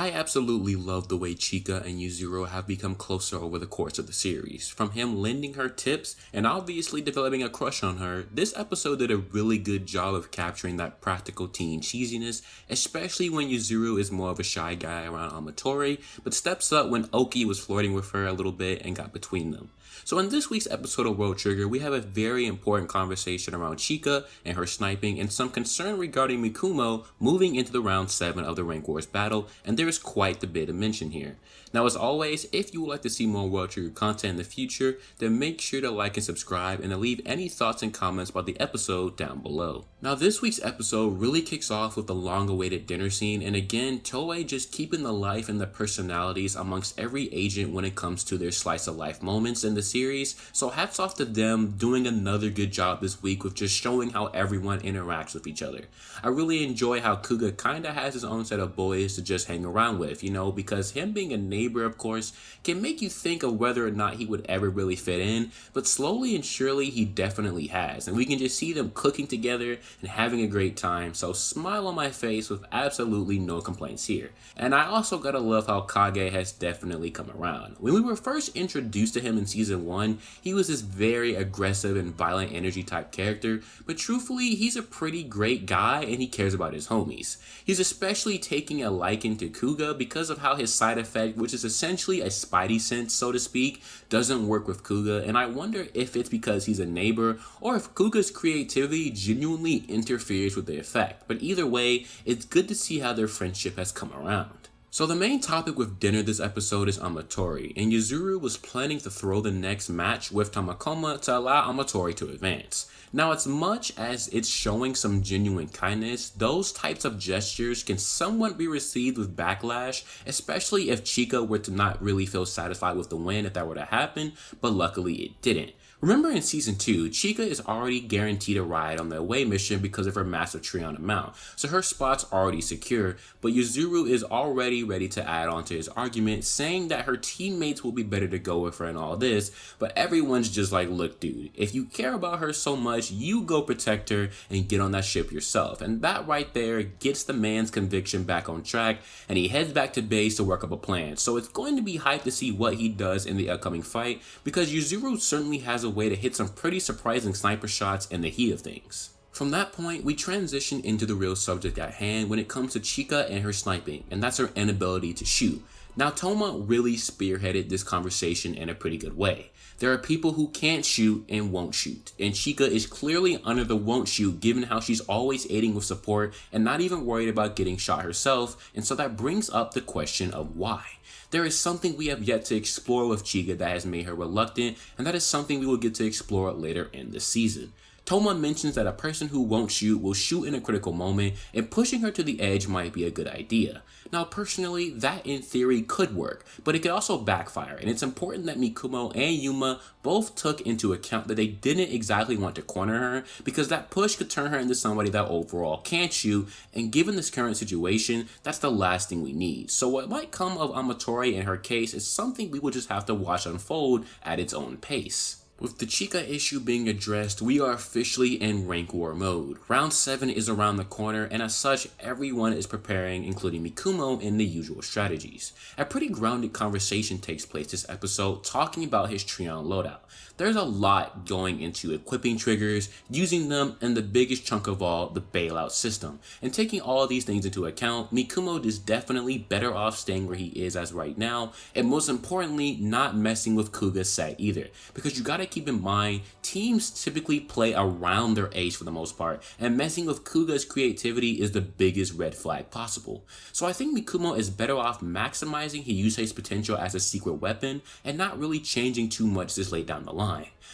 I absolutely love the way Chika and Yuzuru have become closer over the course of the series. From him lending her tips and obviously developing a crush on her, this episode did a really good job of capturing that practical teen cheesiness, especially when Yuzuru is more of a shy guy around Amatori, but steps up when Oki was flirting with her a little bit and got between them. So in this week's episode of World Trigger, we have a very important conversation around Chika and her sniping and some concern regarding Mikumo moving into the round 7 of the Rank Wars battle, and there is quite the bit of mention here. Now as always, if you would like to see more World Trigger content in the future, then make sure to like and subscribe and to leave any thoughts and comments about the episode down below. Now this week's episode really kicks off with the long-awaited dinner scene, and again, Toei just keeping the life and the personalities amongst every agent when it comes to their slice of life moments in the series, so hats off to them doing another good job this week with just showing how everyone interacts with each other. I really enjoy how Kuga kinda has his own set of boys to just hang around with, because him being a neighbor, of course, can make you think of whether or not he would ever really fit in, but slowly and surely he definitely has, and we can just see them cooking together and having a great time, so smile on my face with absolutely no complaints here. And I also gotta love how Kage has definitely come around. When we were first introduced to him in season 1, he was this very aggressive and violent energy type character, but truthfully, he's a pretty great guy and he cares about his homies. He's especially taking a liking to Kuga because of how his side effect, which is essentially a spidey sense, so to speak, doesn't work with Kuga, and I wonder if it's because he's a neighbor or if Kuga's creativity genuinely interferes with the effect. But either way, it's good to see how their friendship has come around. So the main topic with dinner this episode is Amatori, and Yuzuru was planning to throw the next match with Tamakoma to allow Amatori to advance. Now, as much as it's showing some genuine kindness, those types of gestures can somewhat be received with backlash, especially if Chika were to not really feel satisfied with the win if that were to happen, but luckily it didn't. Remember in season 2, Chika is already guaranteed a ride on the away mission because of her massive Trion amount, so her spot's already secure, but Yuzuru is already ready to add on to his argument, saying that her teammates will be better to go with her and all this, but everyone's just like, look dude, if you care about her so much, you go protect her and get on that ship yourself, and that right there gets the man's conviction back on track, and he heads back to base to work up a plan. So it's going to be hype to see what he does in the upcoming fight, because Yuzuru certainly has a way to hit some pretty surprising sniper shots in the heat of things. From that point, we transition into the real subject at hand when it comes to Chika and her sniping, and that's her inability to shoot. Now, Toma really spearheaded this conversation in a pretty good way. There are people who can't shoot and won't shoot, and Chika is clearly under the won't shoot given how she's always aiding with support and not even worried about getting shot herself, and so that brings up the question of why. There is something we have yet to explore with Chika that has made her reluctant, and that is something we will get to explore later in the season. Toma mentions that a person who won't shoot will shoot in a critical moment, and pushing her to the edge might be a good idea. Now personally, that in theory could work, but it could also backfire, and it's important that Mikumo and Yuma both took into account that they didn't exactly want to corner her, because that push could turn her into somebody that overall can't shoot, and given this current situation, that's the last thing we need. So what might come of Amatori in her case is something we will just have to watch unfold at its own pace. With the Chika issue being addressed, we are officially in rank war mode. Round 7 is around the corner, and as such, everyone is preparing, including Mikumo, in the usual strategies. A pretty grounded conversation takes place this episode, talking about his Trion loadout. There's a lot going into equipping triggers, using them, and the biggest chunk of all, the bailout system. And taking all of these things into account, Mikumo is definitely better off staying where he is as right now, and most importantly, not messing with Kuga's set either. Because you gotta keep in mind, teams typically play around their ace for the most part, and messing with Kuga's creativity is the biggest red flag possible. So I think Mikumo is better off maximizing his Yusei's potential as a secret weapon, and not really changing too much this late down the line.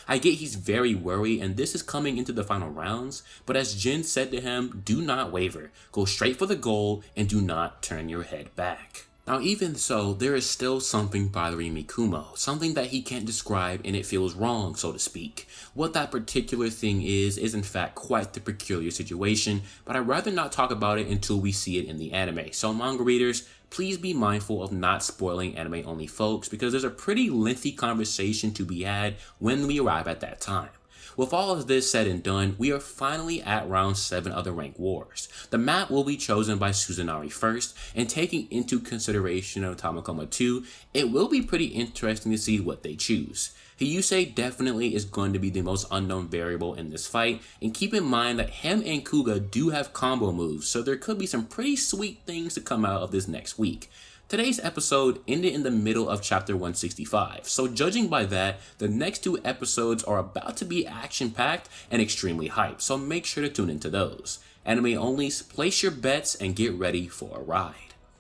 I get he's very worried and this is coming into the final rounds, but as Jin said to him, do not waver, go straight for the goal and do not turn your head back. Now even so, there is still something bothering Mikumo, something that he can't describe and it feels wrong, so to speak. What that particular thing is in fact quite the peculiar situation, but I'd rather not talk about it until we see it in the anime. So manga readers, please be mindful of not spoiling anime only folks, because there's a pretty lengthy conversation to be had when we arrive at that time. With all of this said and done, we are finally at round 7 of the Rank Wars. The map will be chosen by Suzunari first, and taking into consideration of Tamakoma 2, it will be pretty interesting to see what they choose. Hyusei definitely is going to be the most unknown variable in this fight, and keep in mind that him and Kuga do have combo moves, so there could be some pretty sweet things to come out of this next week. Today's episode ended in the middle of chapter 165, so judging by that, the next 2 episodes are about to be action-packed and extremely hyped, so make sure to tune into those. Anime onlys, place your bets and get ready for a ride.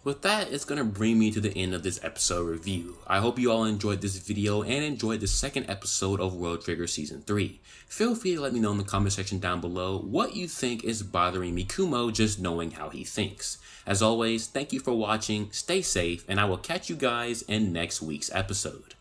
With that, it's going to bring me to the end of this episode review. I hope you all enjoyed this video and enjoyed the second episode of World Trigger Season 3. Feel free to let me know in the comment section down below what you think is bothering Mikumo just knowing how he thinks. As always, thank you for watching, stay safe, and I will catch you guys in next week's episode.